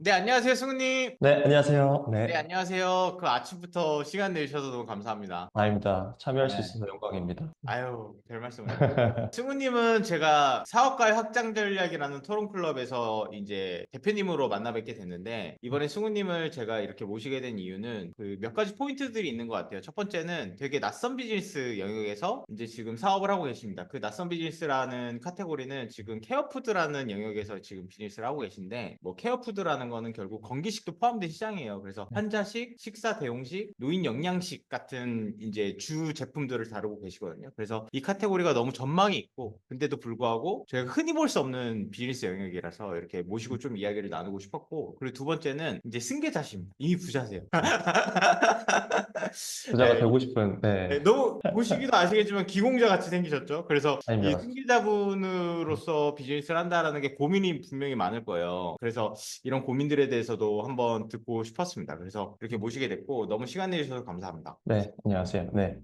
네, 안녕하세요, 승우님. 네, 안녕하세요. 네, 네, 안녕하세요. 그 아침부터 시간 내주셔서 너무 감사합니다. 아닙니다. 참여할 수 네. 있어서 영광입니다. 아유, 별 말씀을. 승우님은 제가 사업가의 확장 전략이라는 토론 클럽에서 이제 대표님으로 만나 뵙게 됐는데, 이번에 승우님을 제가 이렇게 모시게 된 이유는 그 몇 가지 포인트들이 있는 것 같아요. 첫 번째는 되게 낯선 비즈니스 영역에서 이제 지금 사업을 하고 계십니다. 그 낯선 비즈니스라는 카테고리는 지금 케어푸드라는 영역에서 지금 비즈니스를 하고 계신데, 뭐 케어푸드라는 거는 결국 건기식도 포함된 시장이에요. 그래서 환자식, 식사 대용식, 노인 영양식 같은 이제 주 제품들을 다루고 계시거든요. 그래서 이 카테고리가 너무 전망이 있고, 근데도 불구하고 저희가 흔히 볼 수 없는 비즈니스 영역이라서 이렇게 모시고 좀 이야기를 나누고 싶었고, 그리고 두 번째는 이제 승계자십니다. 이미 부자세요. 부자가 네, 되고 싶은, 네, 네, 너무 보시기도 아시겠지만 기공자 같이 생기셨죠. 그래서 이 아닙니다. 승계자분으로서 비즈니스를 한다라는 게 고민이 분명히 많을 거예요. 그래서 이런 고민들에 대해서도 한번 듣고 싶었습니다. 그래서 이렇게 모시게 됐고 너무 시간 내주셔서 감사합니다. 네, 안녕하세요. 네.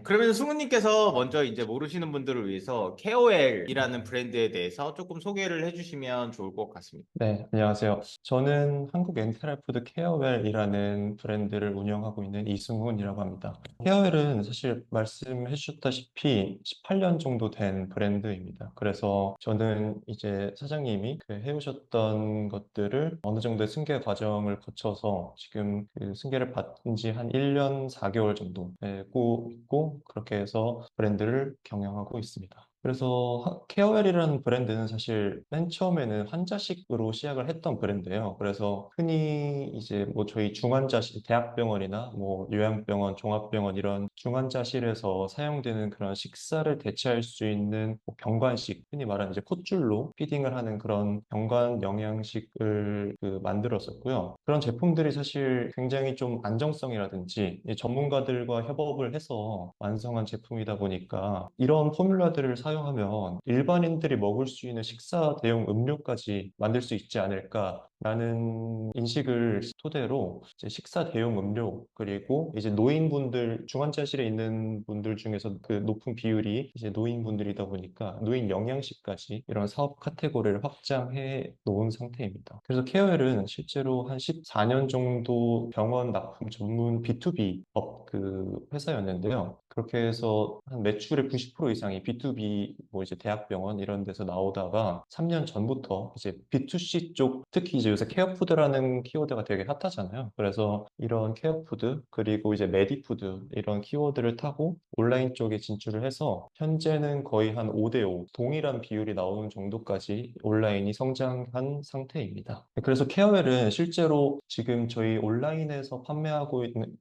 그러면 승우님께서 먼저 이제 모르시는 분들을 위해서 KOL이라는 브랜드에 대해서 조금 소개를 해주시면 좋을 것 같습니다. 네, 안녕하세요. 저는 한국 엔테랄푸드 케어웰이라는 브랜드를 운영하고 있는 이승훈이라고 합니다. 케어웰은 사실 말씀해 주셨다시피 18년 정도 된 브랜드입니다. 그래서 저는 이제 사장님이 그 해오셨던 것들을 어느 정도의 승계 과정을 거쳐서 지금 그 승계를 받은 지 한 1년 4개월 정도 되고 있고, 그렇게 해서 브랜드를 경영하고 있습니다. 그래서 케어웰이라는 브랜드는 사실 맨 처음에는 환자식으로 시작을 했던 브랜드예요. 그래서 흔히 이제 뭐 저희 중환자실, 대학병원이나 뭐 요양병원, 종합병원 이런 중환자실에서 사용되는 그런 식사를 대체할 수 있는 뭐 병관식, 흔히 말하는 이제 콧줄로 피딩을 하는 그런 병관 영양식을 만들었었고요. 그런 제품들이 사실 굉장히 좀 안정성이라든지 이 전문가들과 협업을 해서 완성한 제품이다 보니까 이런 포뮬러들을 사용하면 일반인들이 먹을 수 있는 식사 대용 음료까지 만들 수 있지 않을까라는 인식을 토대로 이제 식사 대용 음료 그리고 이제 노인분들 중환자실에 있는 분들 중에서 그 높은 비율이 이제 노인분들이다 보니까 노인 영양식까지 이런 사업 카테고리를 확장해 놓은 상태입니다. 그래서 케어웰은 실제로 한 14년 정도 병원 납품 전문 B2B 업 회사였는데요. 그렇게 해서 한 매출의 90% 이상이 B2B 뭐 이제 대학병원 이런 데서 나오다가 3년 전부터 이제 B2C 쪽 특히 이제 요새 케어푸드라는 키워드가 되게 핫하잖아요. 그래서 이런 케어푸드 그리고 이제 메디푸드 이런 키워드를 타고 온라인 쪽에 진출을 해서 현재는 거의 한 5대5 동일한 비율이 나오는 정도까지 온라인이 성장한 상태입니다. 그래서 케어웰은 실제로 지금 저희 온라인에서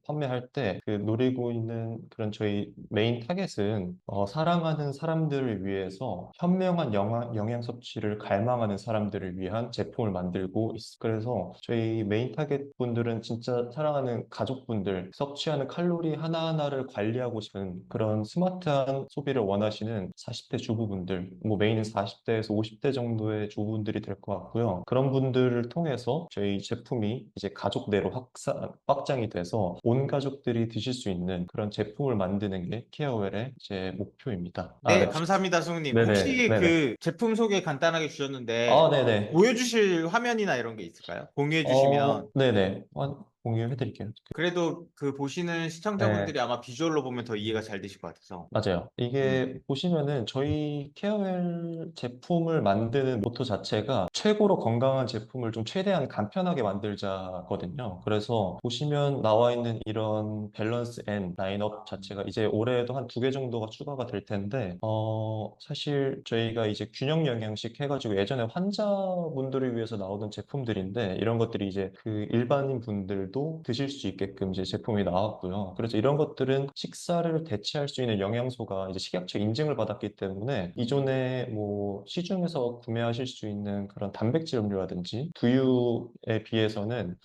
판매할 때 그 노리고 있는 그런 저희 메인 타겟은 사랑하는 사람들을 위해서 현명한 영양 섭취를 갈망하는 사람들을 위한 제품을 만들고 있어요. 그래서 저희 메인 타겟 분들은 진짜 사랑하는 가족분들, 섭취하는 칼로리 하나하나를 관리하고 싶은 그런 스마트한 소비를 원하시는 40대 주부분들, 뭐 메인은 40대에서 50대 정도의 주부분들이 될 것 같고요. 그런 분들을 통해서 저희 제품이 이제 가족 내로 확장이 돼서 온 가족들이 드실 수 있는 그런 제품을 만드는 게 케어웰의 제 목표입니다. 아, 네, 네. 감사합니다, 승우님. 네네, 혹시 네네. 그 제품 소개 간단하게 아, 주셨는데 네네. 보여주실 화면이나 이런 게 있을까요? 공유해 주시면 네네. 공유해드릴게요. 그래도 그 보시는 네. 시청자분들이 아마 비주얼로 보면 더 이해가 잘 되실 것 같아서. 맞아요. 이게 보시면은 저희 케어웰 제품을 만드는 모토 자체가 최고로 건강한 제품을 좀 최대한 간편하게 만들자거든요. 그래서 보시면 나와 있는 이런 밸런스 앤 라인업 자체가 이제 올해에도 한 두 개 정도가 추가가 될 텐데, 사실 저희가 이제 균형 영양식 해가지고 예전에 환자분들을 위해서 나오던 제품들인데 이런 것들이 이제 그 일반인 분들도 드실 수 있게끔 이제 제품이 나왔고요. 그래서 이런 것들은 식사를 대체할 수 있는 영양소가 이제 식약처 인증을 받았기 때문에 이전에 뭐 시중에서 구매하실 수 있는 그런 단백질 음료라든지 두유에 비해서는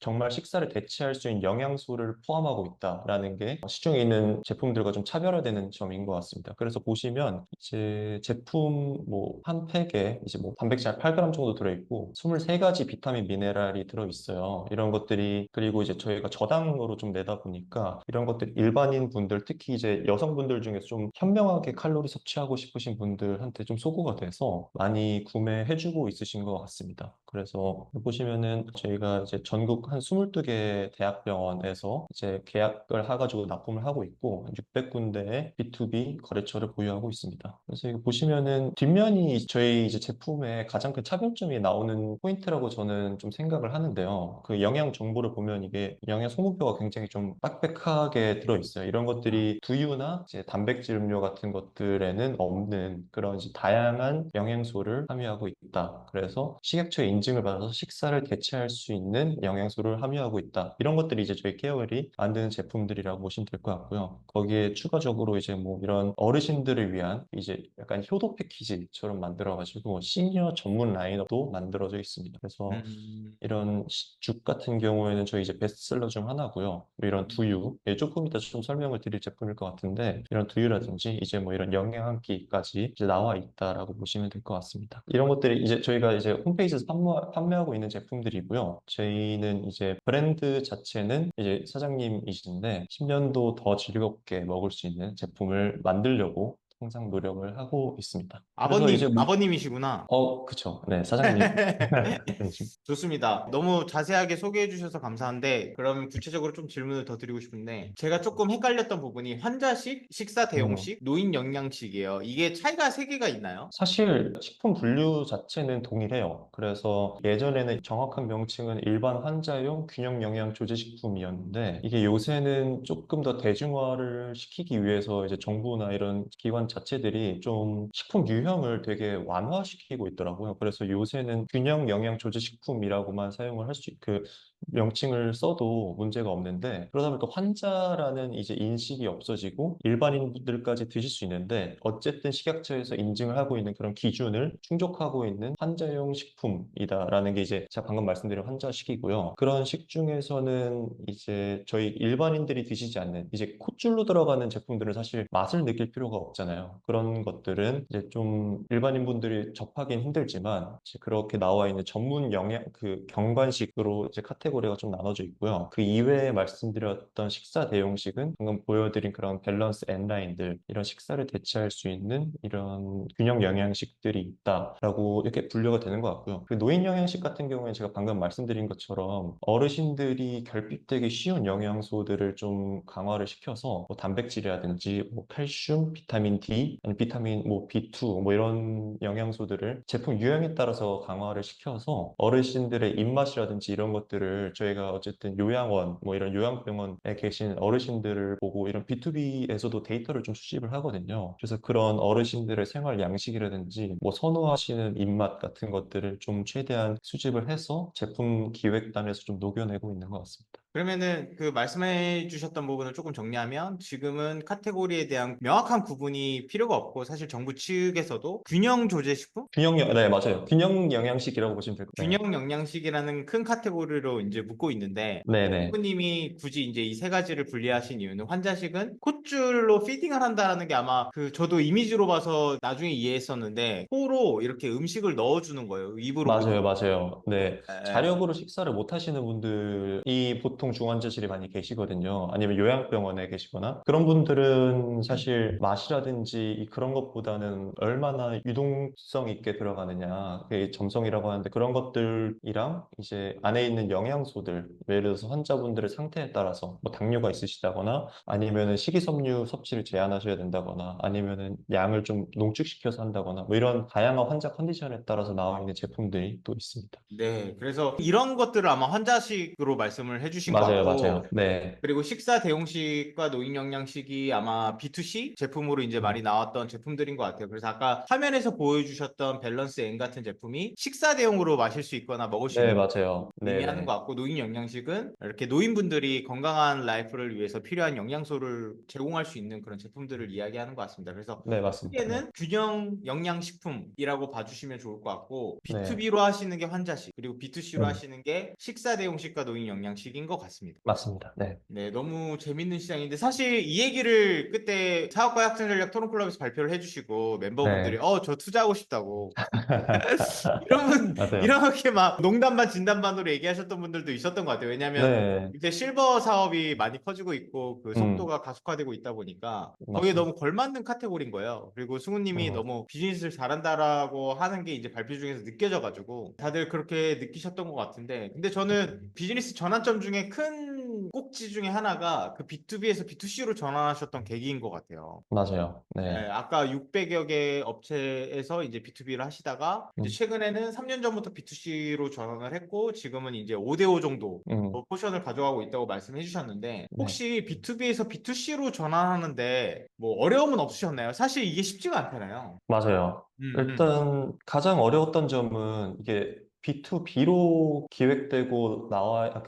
정말 식사를 대체할 수 있는 영양소를 포함하고 있다라는 게 시중에 있는 제품들과 좀 차별화되는 점인 것 같습니다. 그래서 보시면 이제 제품 뭐 한 팩에 이제 뭐 단백질 8g 정도 들어있고 23가지 비타민 미네랄이 들어있어요. 이런 것들이 그리고 이제 저희가 저당으로 좀 내다 보니까 이런 것들 일반인 분들 특히 이제 여성분들 중에서 좀 현명하게 칼로리 섭취하고 싶으신 분들한테 좀 소구가 돼서 많이 구매해주고 있으신 것 같습니다. 그래서 보시면은 저희가 이제 전국 한 22개 대학병원에서 이제 계약을 해가지고 납품을 하고 있고 600군데의 B2B 거래처를 보유하고 있습니다. 그래서 이거 보시면은 뒷면이 저희 이제 제품의 가장 큰 차별점이 나오는 포인트라고 저는 좀 생각을 하는데요. 그 영양 정보를 보면 이게 영양 성분표가 굉장히 좀 빽빽하게 들어있어요. 이런 것들이 두유나 이제 단백질 음료 같은 것들에는 없는 그런 이제 다양한 영양소를 함유하고 있다. 그래서 식약처의 인증을 받아서 식사를 대체할 수 있는 영양소를 함유하고 있다. 이런 것들이 이제 저희 케어웰이 만드는 제품들이라고 보시면 될 것 같고요. 거기에 추가적으로 이제 뭐 이런 어르신들을 위한 이제 약간 효도 패키지처럼 만들어가지고 시니어 전문 라인업도 만들어져 있습니다. 그래서 음. 이런 죽 같은 경우에는 저희 이제 베스트셀러 중 하나고요. 뭐 이런 두유, 예, 조금 이따 좀 설명을 드릴 제품일 것 같은데 이런 두유라든지 이제 뭐 이런 영양 한 끼까지 이제 나와 있다라고 보시면 될 것 같습니다. 이런 것들이 이제 저희가 이제 홈페이지에서 판매하고 있는 제품들이고요. 저희는 이제 브랜드 자체는 이제 사장님이신데 10년도 더 즐겁게 먹을 수 있는 제품을 만들려고 항상 노력을 하고 있습니다. 그래서 이제 뭐, 아버님이시구나. 그쵸. 네, 사장님. 좋습니다. 너무 자세하게 소개해 주셔서 감사한데, 그럼 구체적으로 좀 질문을 더 드리고 싶은데, 제가 조금 헷갈렸던 부분이 환자식, 식사 음, 대용식, 노인 영양식이에요. 이게 차이가 세 개가 있나요? 사실 식품 분류 자체는 동일해요. 그래서 예전에는 정확한 명칭은 일반 환자용 균형 영양 조제식품이었는데 이게 요새는 조금 더 대중화를 시키기 위해서 이제 정부나 이런 기관 자체들이 좀 식품 유형을 되게 완화시키고 있더라고요. 그래서 요새는 균형 영양 조제식품이라고만 사용을 할 그 명칭을 써도 문제가 없는데 그러다 보니까 환자라는 이제 인식이 없어지고 일반인들까지 드실 수 있는데 어쨌든 식약처에서 인증을 하고 있는 그런 기준을 충족하고 있는 환자용 식품이다라는 게 이제 제가 방금 말씀드린 환자식이고요. 그런 식 중에서는 이제 저희 일반인들이 드시지 않는 이제 콧줄로 들어가는 제품들은 사실 맛을 느낄 필요가 없잖아요. 그런 것들은 이제 좀 일반인분들이 접하기는 힘들지만 이제 그렇게 나와 있는 전문 영양 그 경관식으로 이제 카테고리가 좀 나눠져 있고요. 그 이외에 말씀드렸던 식사 대용식은 방금 보여드린 그런 밸런스 N라인들 이런 식사를 대체할 수 있는 이런 균형 영양식들이 있다라고 이렇게 분류가 되는 것 같고요. 그 노인 영양식 같은 경우에 제가 방금 말씀드린 것처럼 어르신들이 결핍되기 쉬운 영양소들을 좀 강화를 시켜서 뭐 단백질이라든지 뭐 칼슘, 비타민 D, 아니 비타민 뭐 B2 뭐 이런 영양소들을 제품 유형에 따라서 강화를 시켜서 어르신들의 입맛이라든지 이런 것들을 저희가 어쨌든 요양원 뭐 이런 요양병원에 계신 어르신들을 보고 이런 B2B에서도 데이터를 좀 수집을 하거든요. 그래서 그런 어르신들의 생활 양식이라든지 뭐 선호하시는 입맛 같은 것들을 좀 최대한 수집을 해서 제품 기획단에서 좀 녹여내고 있는 것 같습니다. 그러면은 그 말씀해 주셨던 부분을 조금 정리하면 지금은 카테고리에 대한 명확한 구분이 필요가 없고 사실 정부 측에서도 균형 조제 식품? 네, 맞아요. 균형 영양식이라고 보시면 될 거예요. 균형 영양식이라는 큰 카테고리로 이제 묶고 있는데 네, 네. 부모님이 굳이 이제 이 세 가지를 분리하신 이유는 환자식은 콧줄로 피딩을 한다라는 게 아마 그 저도 이미지로 봐서 나중에 이해했었는데 코로 이렇게 음식을 넣어주는 거예요. 입으로 그대로. 맞아요, 맞아요. 네. 에, 자력으로 식사를 못 하시는 분들이 보통 중환자실에 많이 계시거든요. 아니면 요양병원에 계시거나. 그런 분들은 사실 맛이라든지 그런 것보다는 얼마나 유동성 있게 들어가느냐. 그게 점성이라고 하는데 그런 것들이랑 이제 안에 있는 영양소들, 예를 들어서 환자분들의 상태에 따라서 뭐 당뇨가 있으시다거나 아니면은 식이섬유 섭취를 제한하셔야 된다거나 아니면은 양을 좀 농축시켜서 한다거나 뭐 이런 다양한 환자 컨디션에 따라서 나와 있는 제품들이 또 있습니다. 네, 그래서 이런 것들을 아마 환자식으로 말씀을 해주신 것 맞아요, 같고, 맞아요. 네. 그리고 식사 대용식과 노인 영양식이 아마 B2C 제품으로 이제 음. 많이 나왔던 제품들인 것 같아요. 그래서 아까 화면에서 보여주셨던 밸런스 N 같은 제품이 식사 대용으로 마실 수 있거나 먹을 수 네, 있는 맞아요. 의미하는 네네. 것 같고, 노인 영양식은 이렇게 노인분들이 건강한 라이프를 위해서 필요한 영양소를 제공할 수 있는 그런 제품들을 이야기하는 것 같습니다. 그래서 네, 맞습니다. 네. 크게는 균형 영양식품이라고 봐주시면 좋을 것 같고, 네. B2B로 하시는 게 환자식, 그리고 B2C로 음, 하시는 게 식사 대용식과 노인 영양식인 것 같습니다. 맞습니다. 네. 네, 너무 재밌는 시장인데 사실 이 얘기를 그때 사업과 학생 전략 토론 클럽에서 발표를 해주시고 멤버분들이 네. 저 투자하고 싶다고 이런 맞아요. 이렇게 막 농담 반 진담 반으로 얘기하셨던 분들도 있었던 것 같아요. 왜냐하면 네. 이제 실버 사업이 많이 커지고 있고 그 음, 속도가 가속화되고 있다 보니까 거기에 맞습니다. 너무 걸맞는 카테고리인 거예요. 그리고 승우님이 음, 너무 비즈니스를 잘한다라고 하는 게 이제 발표 중에서 느껴져가지고 다들 그렇게 느끼셨던 것 같은데 근데 저는 비즈니스 전환점 중에 큰 꼭지 중에 하나가 그 B2B에서 B2C로 전환하셨던 계기인 것 같아요. 맞아요. 네, 네. 아까 600여 개 업체에서 이제 B2B를 하시다가 이제 음, 최근에는 3년 전부터 B2C로 전환을 했고 지금은 이제 5대5 정도 음, 포션을 가져가고 있다고 말씀해 주셨는데 네. 혹시 B2B에서 B2C로 전환하는데 뭐 어려움은 없으셨나요? 사실 이게 쉽지가 않잖아요. 맞아요. 음. 일단 가장 어려웠던 점은 이게 B2B로 기획되고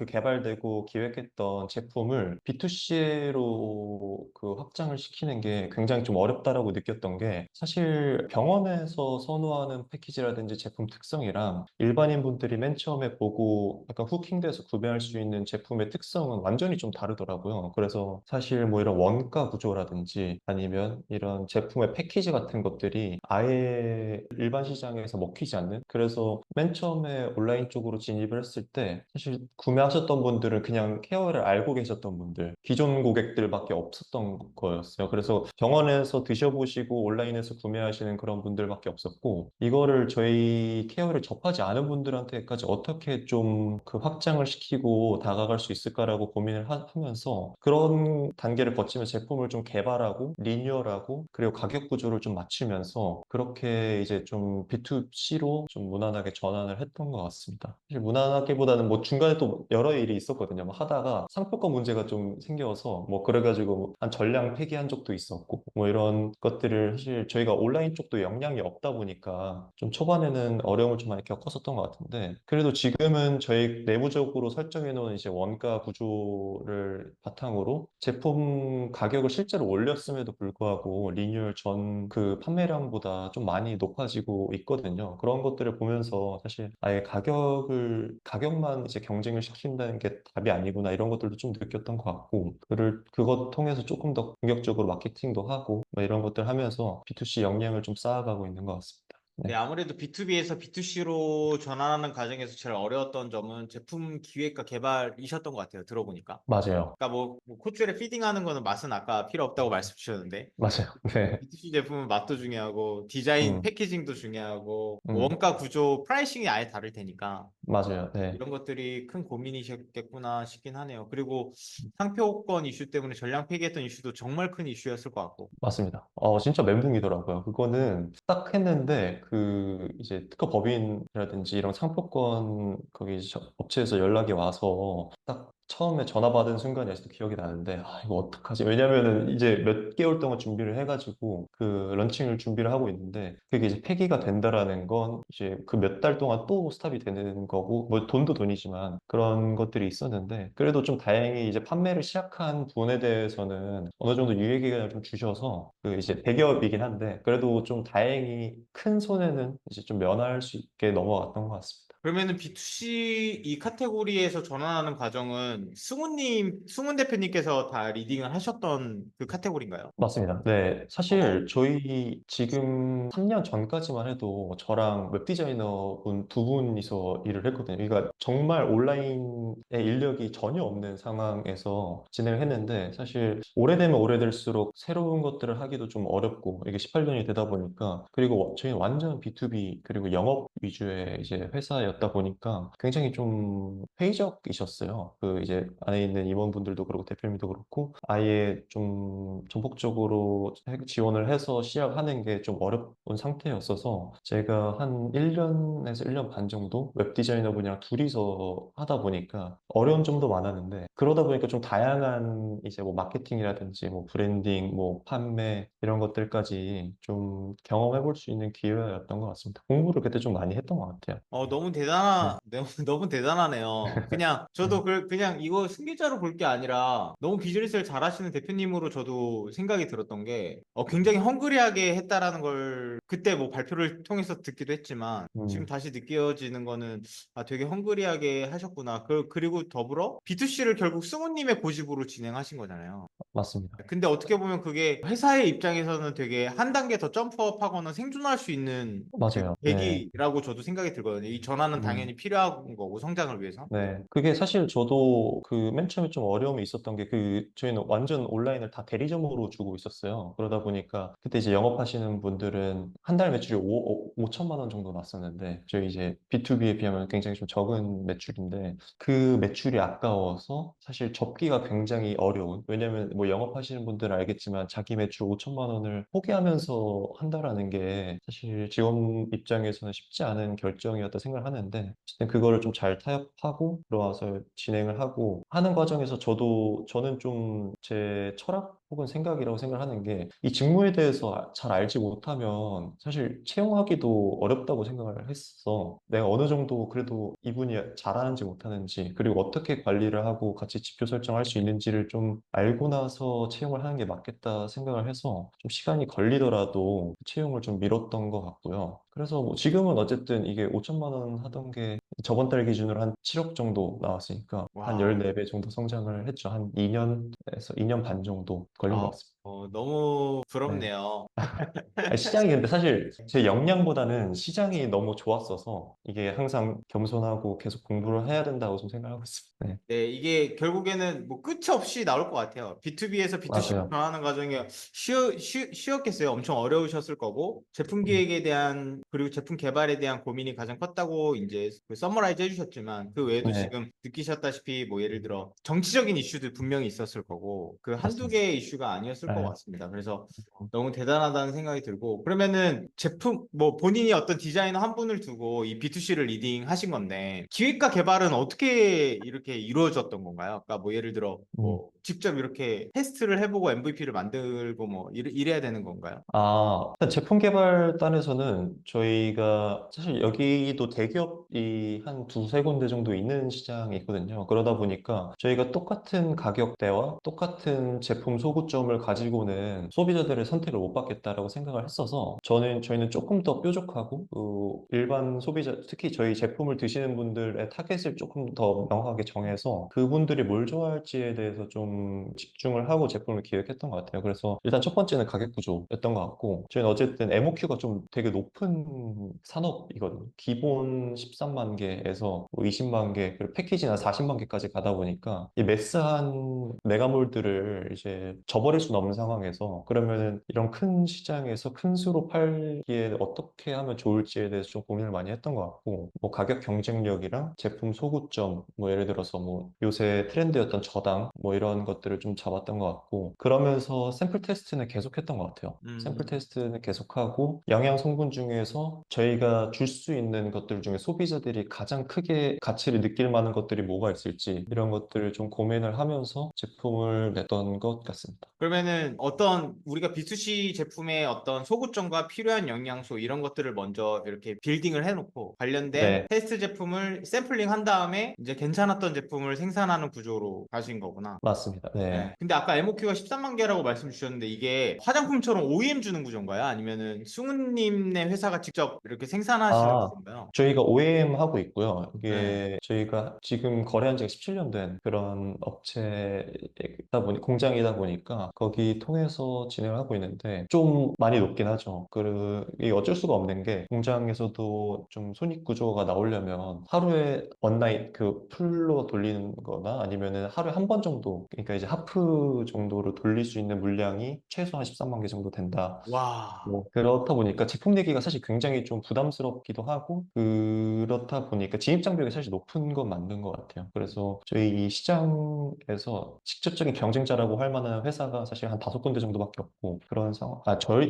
개발되고 기획했던 제품을 B2C로 그 확장을 시키는 게 굉장히 좀 어렵다라고 느꼈던 게 사실 병원에서 선호하는 패키지라든지 제품 특성이랑 일반인 분들이 맨 처음에 보고 약간 후킹돼서 구매할 수 있는 제품의 특성은 완전히 좀 다르더라고요. 그래서 사실 뭐 이런 원가 구조라든지 아니면 이런 제품의 패키지 같은 것들이 아예 일반 시장에서 먹히지 않는 그래서 맨 처음에 온라인 쪽으로 진입을 했을 때 사실 구매하셨던 분들은 그냥 케어를 알고 계셨던 분들 기존 고객들밖에 없었던 거였어요. 그래서 병원에서 드셔보시고 온라인에서 구매하시는 그런 분들밖에 없었고 이거를 저희 케어를 접하지 않은 분들한테까지 어떻게 좀 그 확장을 시키고 다가갈 수 있을까라고 고민을 하면서 그런 단계를 거치면서 제품을 좀 개발하고 리뉴얼하고 그리고 가격 구조를 좀 맞추면서 그렇게 이제 좀 B2C로 좀 무난하게 전환을 했던 것 같습니다. 사실 무난하기보다는 뭐 중간에 또 여러 일이 있었거든요. 뭐 하다가 상표권 문제가 좀 생겨서 뭐 그래가지고 한 전량 폐기한 적도 있었고 뭐 이런 것들을 사실 저희가 온라인 쪽도 역량이 없다 보니까 좀 초반에는 어려움을 좀 많이 겪었었던 것 같은데 그래도 지금은 저희 내부적으로 설정해 놓은 이제 원가 구조를 바탕으로 제품 가격을 실제로 올렸음에도 불구하고 리뉴얼 전 그 판매량보다 좀 많이 높아지고 있거든요. 그런 것들을 보면서 사실 아예 가격만 이제 경쟁을 시킨다는 게 답이 아니구나 이런 것들도 좀 느꼈던 것 같고 그것 통해서 조금 더 공격적으로 마케팅도 하고 뭐 이런 것들 하면서 B2C 역량을 좀 쌓아가고 있는 것 같습니다. 네, 네, 아무래도 B2B에서 B2C로 전환하는 과정에서 제일 어려웠던 점은 제품 기획과 개발이셨던 것 같아요. 들어보니까. 맞아요. 그러니까 뭐 코줄에 피딩하는 거는 맛은 아까 필요 없다고 말씀 주셨는데 맞아요. 네. B2C 제품은 맛도 중요하고 디자인 음, 패키징도 중요하고 뭐 음, 원가 구조 프라이싱이 아예 다를 테니까 맞아요. 네. 이런 것들이 큰 고민이셨겠구나 싶긴 하네요. 그리고 상표권 이슈 때문에 전량 폐기했던 이슈도 정말 큰 이슈였을 것 같고. 맞습니다. 진짜 멘붕이더라고요. 그거는 딱 했는데, 이제 특허 법인이라든지 이런 상표권, 거기 업체에서 연락이 와서 딱 처음에 전화 받은 순간이 아직도 기억이 나는데, 이거 어떡하지? 왜냐면은 이제 몇 개월 동안 준비를 해가지고, 그 런칭을 준비를 하고 있는데, 그게 이제 폐기가 된다라는 건 이제 그 몇 달 동안 또 스탑이 되는 거고, 뭐 돈도 돈이지만 그런 것들이 있었는데, 그래도 좀 다행히 이제 판매를 시작한 분에 대해서는 어느 정도 유예 기간을 좀 주셔서, 그 이제 대기업이긴 한데, 그래도 좀 다행히 큰 손해는 이제 좀 면할 수 있게 넘어갔던 것 같습니다. 그러면은 B2C 이 카테고리에서 전환하는 과정은 승훈 대표님께서 다 리딩을 하셨던 그 카테고리인가요? 맞습니다. 네. 어, 사실 저희 지금 3년 전까지만 해도 저랑 웹디자이너 분 두 분이서 일을 했거든요. 그러니까 정말 온라인에 인력이 전혀 없는 상황에서 진행을 했는데 사실 오래되면 오래될수록 새로운 것들을 하기도 좀 어렵고 이게 18년이 되다 보니까 그리고 저희는 완전 B2B 그리고 영업 위주의 이제 회사였다 보니까 굉장히 좀 회의적이셨어요. 그 이제 안에 있는 임원분들도 그렇고 대표님도 그렇고 아예 좀 전폭적으로 지원을 해서 시작하는 게 좀 어려운 상태였어서 제가 한 1년에서 1년 반 정도 웹 디자이너분이랑 둘이서 하다 보니까 어려운 점도 많았는데 그러다 보니까 좀 다양한 이제 뭐 마케팅이라든지 뭐 브랜딩, 뭐 판매 이런 것들까지 좀 경험해 볼 수 있는 기회였던 것 같습니다. 공부를 그때 좀 많이 했던 것 같아요. 너무 네. 너무 대단하네요. 그냥, 네. 저도 그냥 이거 승계자로 볼 게 아니라 너무 비즈니스를 잘하시는 대표님으로 저도 생각이 들었던 게, 굉장히 헝그리하게 했다라는 걸 그때 뭐 발표를 통해서 듣기도 했지만, 지금 음, 다시 느껴지는 거는, 되게 헝그리하게 하셨구나. 그리고 더불어 B2C를 결국 승우님의 고집으로 진행하신 거잖아요. 맞습니다. 근데 어떻게 보면 그게 회사의 입장에서는 되게 한 단계 더 점프업하거나 생존할 수 있는 그 맞아요. 네. 계기라고 저도 생각이 들거든요. 이 전환은 음. 당연히 필요한 거고, 성장을 위해서. 네. 그게 사실 저도 그 맨 처음에 좀 어려움이 있었던 게 저희는 완전 온라인을 다 대리점으로 주고 있었어요. 그러다 보니까 그때 이제 영업하시는 분들은 한 달 매출이 5천만 원 정도 났었는데 저희 이제 B2B에 비하면 굉장히 좀 적은 매출인데 그 매출이 아까워서 사실 접기가 굉장히 어려운 왜냐면 뭐 영업하시는 분들은 알겠지만 자기 매출 5천만 원을 포기하면서 한다라는 게 사실 직원 입장에서는 쉽지 않은 결정이었다 생각을 하는데 어쨌든 그거를 좀 잘 타협하고 들어와서 진행을 하고 하는 과정에서 저는 좀 제 철학 혹은 생각이라고 생각하는 게 이 직무에 대해서 잘 알지 못하면 사실 채용하기도 어렵다고 생각을 했어. 내가 어느 정도 그래도 이분이 잘하는지 못하는지 그리고 어떻게 관리를 하고 같이 지표 설정할 수 있는지를 좀 알고 나서 채용을 하는 게 맞겠다 생각을 해서 좀 시간이 걸리더라도 채용을 좀 미뤘던 것 같고요. 그래서 뭐 지금은 어쨌든 이게 5천만 원 하던 게 저번 달 기준으로 한 7억 정도 나왔으니까 한 와, 14배 정도 성장을 했죠. 한 2년에서 2년 반 정도 걸린 것 같습니다. 너무 네. 부럽네요. 아니, 시장이 근데 사실 제 역량보다는 시장이 너무 좋았어서 이게 항상 겸손하고 계속 공부를 해야 된다고 좀 생각하고 있습니다. 네. 네, 이게 결국에는 뭐 끝이 없이 나올 것 같아요. B2B에서 B2C로 맞아요. 변하는 과정이 쉬웠겠어요. 엄청 어려우셨을 거고, 제품 음, 기획에 대한, 그리고 제품 개발에 대한 고민이 가장 컸다고 이제 그 서머라이즈 해주셨지만, 그 외에도 네. 지금 느끼셨다시피 뭐 예를 들어 정치적인 이슈도 분명히 있었을 거고, 그 한두 맞습니다. 개의 이슈가 아니었을 것 네. 같습니다. 그래서 너무 대단하다는 생각이 들고, 그러면은 뭐 본인이 어떤 디자이너 한 분을 두고 이 B2C를 리딩 하신 건데, 기획과 개발은 어떻게 이렇게 이루어졌던 건가요? 그러니까 뭐 예를 들어 음. 뭐 직접 이렇게 테스트를 해보고 MVP를 만들고 뭐 이래야 되는 건가요? 일단 제품 개발단에서는 저희가 사실 여기도 대기업이 한 두세 군데 정도 있는 시장이 있거든요. 그러다 보니까 저희가 똑같은 가격대와 똑같은 제품 소구점을 가지고는 소비자들의 선택을 못 받겠다라고 생각을 했어서 저희는 조금 더 뾰족하고 일반 소비자, 특히 저희 제품을 드시는 분들의 타겟을 조금 더 명확하게 정해서 그분들이 뭘 좋아할지에 대해서 좀 집중을 하고 제품을 기획했던 것 같아요. 그래서 일단 첫 번째는 가격 구조였던 것 같고 저희는 어쨌든 MOQ가 좀 되게 높은 산업이거든요. 기본 13만 개에서 뭐 20만 개, 그리고 패키지나 40만 개까지 가다 보니까 이 매스한 메가몰들을 이제 저버릴 수는 없는 상황에서 그러면은 이런 큰 시장에서 큰 수로 팔기에 어떻게 하면 좋을지에 대해서 좀 고민을 많이 했던 것 같고 뭐 가격 경쟁력이랑 제품 소구점 뭐 예를 들어서 뭐 요새 트렌드였던 저당 뭐 이런 것들을 좀 잡았던 것 같고 그러면서 샘플 테스트는 계속했던 것 같아요. 샘플 음. 테스트는 계속하고 영양 성분 중에서 저희가 줄 수 있는 것들 중에 소비자들이 가장 크게 가치를 느낄 만한 것들이 뭐가 있을지 이런 것들을 좀 고민을 하면서 제품을 냈던 것 같습니다. 그러면은 어떤 우리가 B2C 제품의 어떤 소구점과 필요한 영양소 이런 것들을 먼저 이렇게 빌딩을 해놓고 관련된 네, 테스트 제품을 샘플링 한 다음에 이제 괜찮았던 제품을 생산하는 구조로 가신 거구나. 맞습니다. 네. 네. 근데 아까 MOQ가 13만 개라고 말씀 주셨는데 이게 화장품처럼 OEM 주는 구조인가요? 아니면은 승우님네 회사가 직접 이렇게 생산하시는 아, 구조인가요? 저희가 OEM 하고 있고요. 네. 이게 저희가 지금 거래한 지가 17년 된 그런 업체이다 공장이다 보니까 거기 통해서 진행을 하고 있는데 좀 많이 높긴 하죠. 이게 어쩔 수가 없는 게 공장에서도 좀 손익 구조가 나오려면 하루에 원나잇 그 풀로 돌리는 거나 아니면은 하루에 한 번 정도 그러니까 이제 하프 정도로 돌릴 수 있는 물량이 최소한 13만 개 정도 된다. 와. 뭐 그렇다 보니까 제품 내기가 사실 굉장히 좀 부담스럽기도 하고 그렇다 보니까 진입 장벽이 사실 높은 건 맞는 것 같아요. 그래서 저희 이 시장에서 직접적인 경쟁자라고 할 만한 회사가 사실 한 5군데 정도밖에 없고 그런 상황,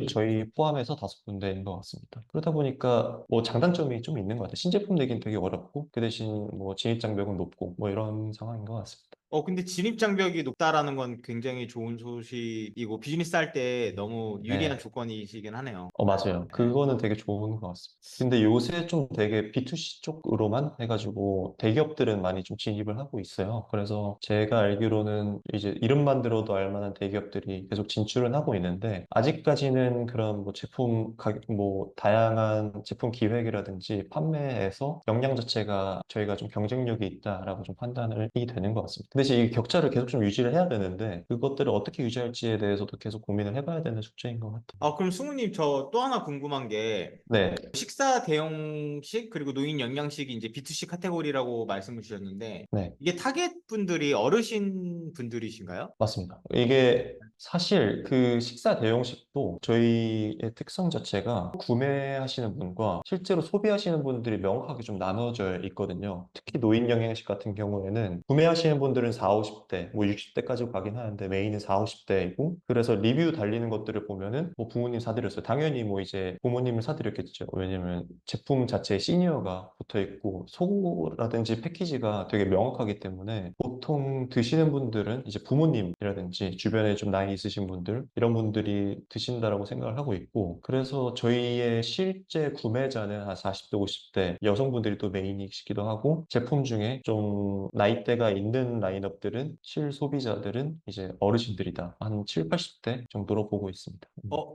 저희 포함해서 5군데인 것 같습니다. 그러다 보니까 뭐 장단점이 좀 있는 것 같아요. 신제품 내기는 되게 어렵고 그 대신 뭐 진입 장벽은 높고 뭐 이런 상황인 것 같습니다. 근데 진입 장벽이 높다라는 건 굉장히 좋은 소식이고 비즈니스 할 때 너무 유리한 네. 조건이시긴 하네요. 맞아요. 네. 그거는 되게 좋은 것 같습니다. 근데 요새 좀 되게 B2C 쪽으로만 해가지고 대기업들은 많이 좀 진입을 하고 있어요. 그래서 제가 알기로는 이제 이름만 들어도 알 만한 대기업들이 계속 진출은 하고 있는데 아직까지는 그런 뭐 제품 가격, 뭐 다양한 제품 기획이라든지 판매에서 역량 자체가 저희가 좀 경쟁력이 있다라고 좀 판단을 이 되는 것 같습니다. 그 대신 이 격차를 계속 좀 유지를 해야 되는데 그것들을 어떻게 유지할지에 대해서도 계속 고민을 해봐야 되는 숙제인 것 같아요. 그럼 승우님 저 또 하나 궁금한 게 네. 식사 대용식 그리고 노인 영양식이 이제 B2C 카테고리라고 말씀을 주셨는데 네. 이게 타겟 분들이 어르신 분들이신가요? 맞습니다. 이게 사실 그 식사 대용식도 저희의 특성 자체가 구매하시는 분과 실제로 소비하시는 분들이 명확하게 좀 나눠져 있거든요. 특히 노인 영양식 같은 경우에는 구매하시는 분들은 4, 50대, 뭐 60대까지 가긴 하는데 메인은 4, 50대이고 그래서 리뷰 달리는 것들을 보면은 뭐 부모님 사드렸어요. 당연히 뭐 이제 부모님을 사드렸겠죠. 왜냐면 제품 자체에 시니어가 붙어 있고 소고라든지 패키지가 되게 명확하기 때문에 보통 드시는 분들은 이제 부모님이라든지 주변에 좀 나이 있으신 분들 이런 분들이 드신다라고 생각을 하고 있고 그래서 저희의 실제 구매자는 한 40대, 50대 여성분들이 또 메인이시기도 하고 제품 중에 좀 나이대가 있는 라인업들은 실소비자들은 이제 어르신들이다. 한 7, 80대 정도로 보고 있습니다.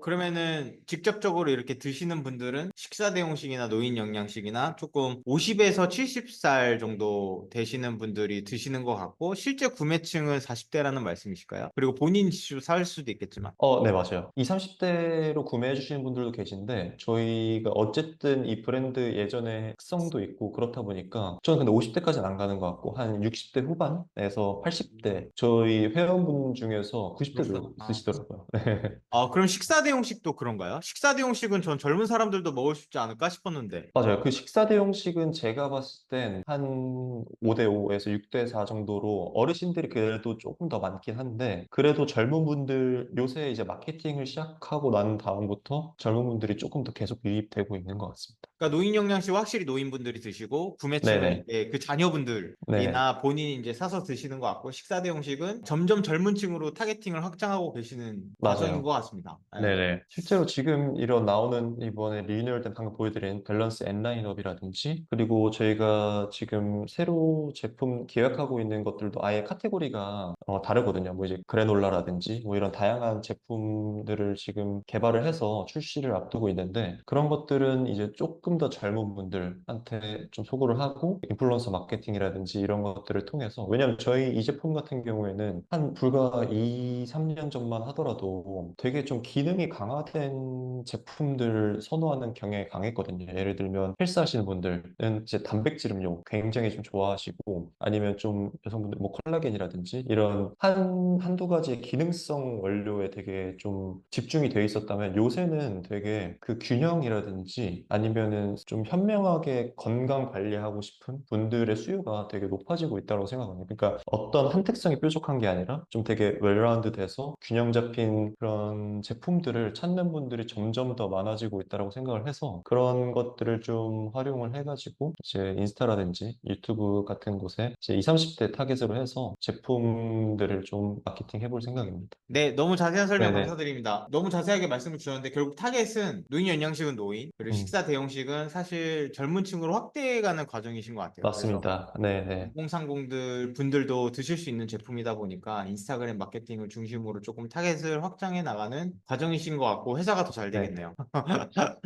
그러면은 직접적으로 이렇게 드시는 분들은 식사 대용식이나 노인 영양식이나 조금 50에서 70살 정도 되시는 분들이 드시는 것 같고 실제 구매층은 40대라는 말씀이실까요? 그리고 본인 살 수도 있겠지만. 네, 맞아요. 20, 30대로 구매해 주시는 분들도 계신데, 저희가 어쨌든 이 브랜드 예전에 특성도 있고, 그렇다 보니까, 저는 근데 50대까지는 안 가는 것 같고, 한 60대 후반에서 80대, 저희 회원분 중에서 90대도 그렇구나. 있으시더라고요. 그럼 식사 대용식도 그런가요? 식사 대용식은 전 젊은 사람들도 먹을 수 있지 않을까 싶었는데. 맞아요. 그 식사 대용식은 제가 봤을 땐 한 5대5에서 6대4 정도로 어르신들이 그래도 조금 더 많긴 한데, 그래도 젊은 분들, 요새 이제 마케팅을 시작하고 난 다음부터 젊은 분들이 조금 더 계속 유입되고 있는 것 같습니다. 그러니까 노인 영양식 확실히 노인분들이 드시고 구매층은 네네. 이제 그 네네. 자녀분들이나 본인이 이제 사서 드시는 것 같고 식사 대용식은 점점 젊은 층으로 타겟팅을 확장하고 계시는 과정인 것 맞아요. 같습니다. 네. 네네. 실제로 지금 이런 나오는 이번에 리뉴얼 된 방금 보여드린 밸런스 N 라인업이라든지 그리고 저희가 지금 새로 제품 기획하고 있는 것들도 아예 카테고리가 다르거든요. 뭐 이제 그래놀라라든지 뭐 이런 다양한 제품들을 지금 개발을 해서 출시를 앞두고 있는데 그런 것들은 이제 조금 더 젊은 분들한테 좀 소구를 하고 인플루언서 마케팅이라든지 이런 것들을 통해서 왜냐면 저희 이 제품 같은 경우에는 한 불과 2, 3년 전만 하더라도 되게 좀 기능이 강화된 제품들을 선호하는 경향이 강했거든요. 예를 들면 헬스하시는 분들은 이제 단백질 음료 굉장히 좀 좋아하시고 아니면 좀 여성분들 뭐 콜라겐이라든지 이런 한두 가지 기능성 원료에 되게 좀 집중이 돼 있었다면 요새는 되게 그 균형이라든지 아니면은 좀 현명하게 건강 관리하고 싶은 분들의 수요가 되게 높아지고 있다고 생각합니다. 그러니까 어떤 한 특성이 뾰족한 게 아니라 좀 되게 웰라운드 돼서 균형 잡힌 그런 제품들을 찾는 분들이 점점 더 많아지고 있다고 생각을 해서 그런 것들을 좀 활용을 해가지고 이제 인스타라든지 유튜브 같은 곳에 이제 20, 30대 타겟으로 해서 제품들을 좀 마케팅 해볼 생각입니다. 네, 너무 자세한 설명 네네. 감사드립니다. 너무 자세하게 말씀을 주셨는데 결국 타겟은 노인 영양식은 노인, 그리고 음, 식사 대용식은 사실 젊은 층으로 확대해가는 과정이신 것 같아요. 그래서 맞습니다. 네네. 2030들 분들도 드실 수 있는 제품이다 보니까 인스타그램 마케팅을 중심으로 조금 타겟을 확장해 나가는 과정이신 것 같고 회사가 더 잘 네. 되겠네요.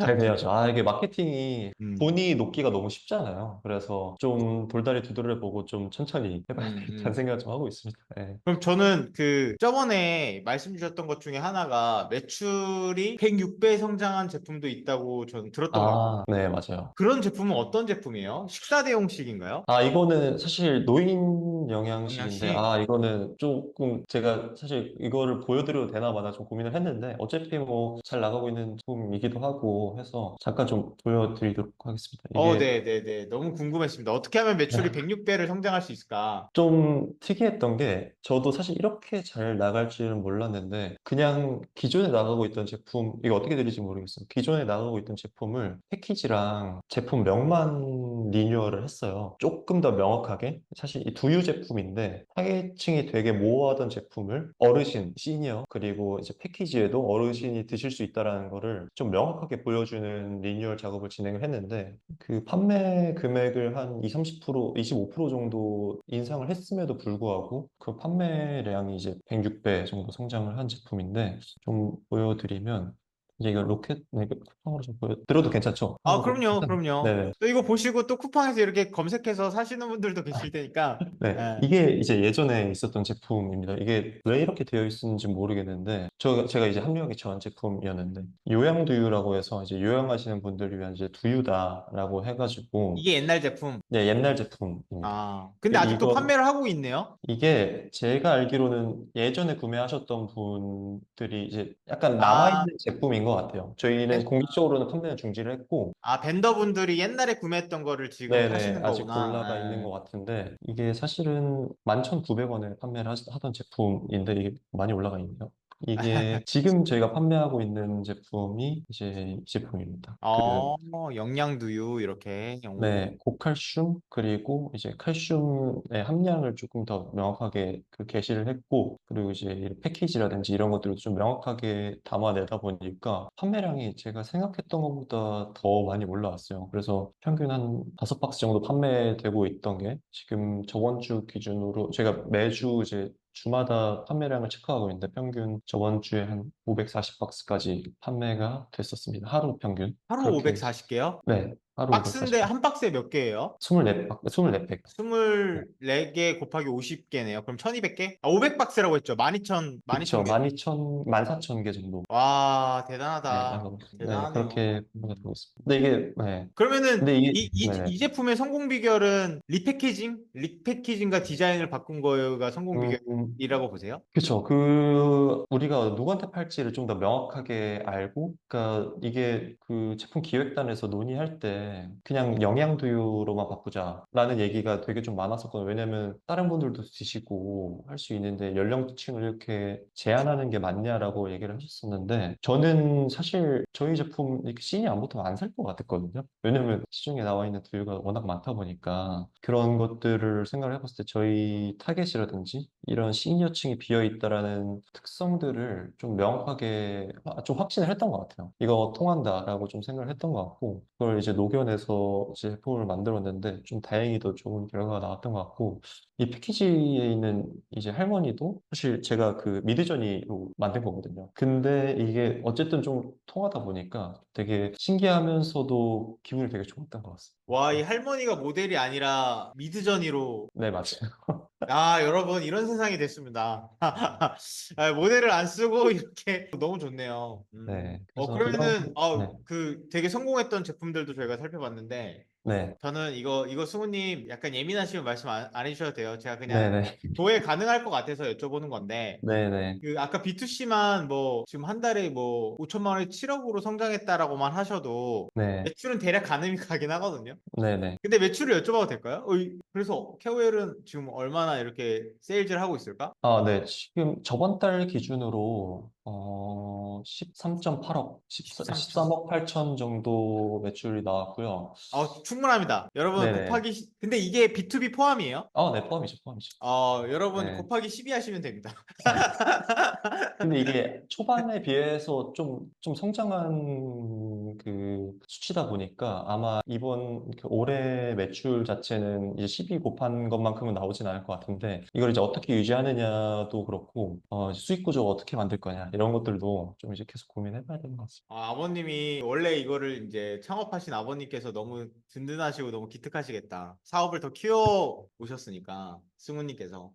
잘 돼야죠. 이게 마케팅이 음, 본이 높기가 너무 쉽잖아요. 그래서 좀 돌다리 두드려 보고 좀 천천히 해봐야 음, 되겠다는 음. 생각을 좀 하고 있습니다. 네. 그럼 저는 그 저번에 말씀 주셨던 것 중에 하나가 매출이 106배 성장한 제품도 있다고 저는 들었던 것 아, 같거든요. 네, 맞아요. 그런 제품은 어떤 제품이에요? 식사 대용식인가요? 아, 이거는 사실 노인 영양식인데, 영양식? 이거는 조금 제가 사실 이거를 보여드려도 되나 마나 좀 고민을 했는데, 어차피 뭐 잘 나가고 있는 제품이기도 하고 해서 잠깐 좀 보여드리도록 하겠습니다. 이게 네네네. 너무 궁금했습니다. 어떻게 하면 매출이 106배를 성장할 수 있을까? 좀 특이했던 게 저도 사실 이렇게 잘 나갈 줄은 몰랐는데 그냥 기존에 나가고 있던 제품 이거 어떻게 들릴지 모르겠어요. 기존에 나가고 있던 제품을 패키지랑 제품명만 리뉴얼을 했어요. 조금 더 명확하게 사실 이 두유 제품인데 타겟층이 되게 모호하던 제품을 어르신, 시니어 그리고 이제 패키지에도 어르신이 드실 수 있다라는 거를 좀 명확하게 보여주는 리뉴얼 작업을 진행을 했는데 그 판매 금액을 한 20, 30%, 25% 정도 인상을 했음에도 불구하고 그 판매량이 이제 106배 정도 성장을 한 제품인데 좀 보여드리면 이제 이거 로켓, 네, 이거 쿠팡으로 좀 보여드려도 괜찮죠? 그럼요, 그럼요. 네. 또 이거 보시고 또 쿠팡에서 이렇게 검색해서 사시는 분들도 계실 테니까. 네, 예. 이게 이제 예전에 있었던 제품입니다. 이게 왜 이렇게 되어 있었는지 모르겠는데, 제가 이제 합류하기 전 제품이었는데, 요양두유라고 해서 이제 요양하시는 분들을 위한 이제 두유다라고 해가지고, 이게 옛날 제품. 네, 옛날 제품입니다. 근데 아직도 이거, 판매를 하고 있네요? 이게 제가 알기로는 예전에 구매하셨던 분들이 이제 약간 아, 남아있는 제품인 것 같아요. 저희는 벤- 공식적으로는 판매는 중지를 했고, 벤더분들이 옛날에 구매했던 거를 지금 네네, 파시는 아직 거구나. 골라가 있는 것 예. 같은데, 이게 사실은 11,900원에 판매를 하던 제품인데, 이게 많이 올라가 있네요. 이게 지금 저희가 판매하고 있는 제품이 이제 이 제품입니다. 영양두유, 이렇게. 네, 고칼슘, 그리고 이제 칼슘의 함량을 조금 더 명확하게 그 게시를 했고, 그리고 이제 이 패키지라든지 이런 것들도 좀 명확하게 담아내다 보니까 판매량이 제가 생각했던 것보다 더 많이 올라왔어요. 그래서 평균 한 5박스 정도 판매되고 있던 게 지금 저번 주 기준으로 제가 매주 이제 주마다 판매량을 체크하고 있는데 평균 저번 주에 한 540박스까지 판매가 됐었습니다. 하루 평균. 하루 그렇게 540개요? 네, 하루 박스인데 540박. 한 박스에 몇 개예요? 24팩. 24개 곱하기 50개네요. 그럼 1200개? 500박스라고 했죠. 12,000, 그쵸. 12,000개. 14,000개 정도. 와, 네, 대단하다. 나가고 있습니다. 네, 대단하네요. 그렇게 보가 되고 있습니다. 근데 이게, 네. 그러면은 근데 이게, 네. 이 제품의 성공 비결은 리패키징? 리패키징과 디자인을 바꾼 거가 성공 음, 비결이라고 보세요? 그쵸. 우리가 누구한테 팔지를 좀 더 명확하게 알고, 그러니까 이게 그 제품 기획단에서 논의할 때 그냥 영양두유로만 바꾸자라는 얘기가 되게 좀 많았었거든요. 왜냐면 다른 분들도 드시고 할 수 있는데 연령층을 이렇게 제한하는 게 맞냐라고 얘기를 하셨었는데 저는 사실 저희 제품 이렇게 씬이 안 붙으면 안 살 것 같았거든요. 왜냐면 시중에 나와 있는 두유가 워낙 많다 보니까 그런 것들을 생각을 해봤을 때 저희 타겟이라든지 이런 시니어층이 비어 있다라는 특성들을 좀 명확하게 좀 확신을 했던 것 같아요. 이거 통한다라고 좀 생각을 했던 것 같고 그걸 이제 녹여내서 제품을 만들었는데 좀 다행히도 좋은 결과가 나왔던 것 같고 이 패키지에 있는 이제 할머니도 사실 제가 그 미드저니로 만든 거거든요. 근데 이게 어쨌든 좀 통하다 보니까 되게 신기하면서도 기분이 되게 좋았던 것 같습니다. 와, 이 할머니가 모델이 아니라 미드저니로. 네, 맞아요. 여러분, 이런 세상이 됐습니다. 모델을 안 쓰고 이렇게 너무 좋네요. 네, 그래서 이런, 그러면은, 네, 되게 성공했던 제품들도 저희가 살펴봤는데, 네, 저는 이거 승우님 약간 예민하시면 말씀 안 해주셔도 돼요. 제가 네, 그냥 네, 조회 가능할 것 같아서 여쭤보는 건데, 네, 네, 아까 B2C만 뭐 지금 한 달에 뭐 5천만 원에 7억으로 성장했다라고만 하셔도 네, 매출은 대략 가늠이 가긴 하거든요. 네, 네. 근데 매출을 여쭤봐도 될까요? 그래서 케어웰은 지금 얼마나 이렇게 세일즈를 하고 있을까? 네. 지금 저번 달 기준으로 13.8억, 13점. 13억 8천 정도 매출이 나왔고요. 충분합니다. 여러분 네네. 근데 이게 B2B 포함이에요? 네, 포함이죠, 포함이죠. 여러분 네. 곱하기 12 하시면 됩니다. 근데 이게 초반에 비해서 좀 성장한 그 수치다 보니까 아마 이번 그 올해 매출 자체는 이제 12 곱한 것만큼은 나오진 않을 것 같은데 이걸 이제 어떻게 유지하느냐도 그렇고 이제 수익 구조 어떻게 만들 거냐 이런 것들도 좀 이제 계속 고민해 봐야 되는 것 같습니다. 아버님이 원래 이거를 이제 창업하신 아버님께서 너무 든든하시고 너무 기특하시겠다. 사업을 더 키워 오셨으니까 승우님께서.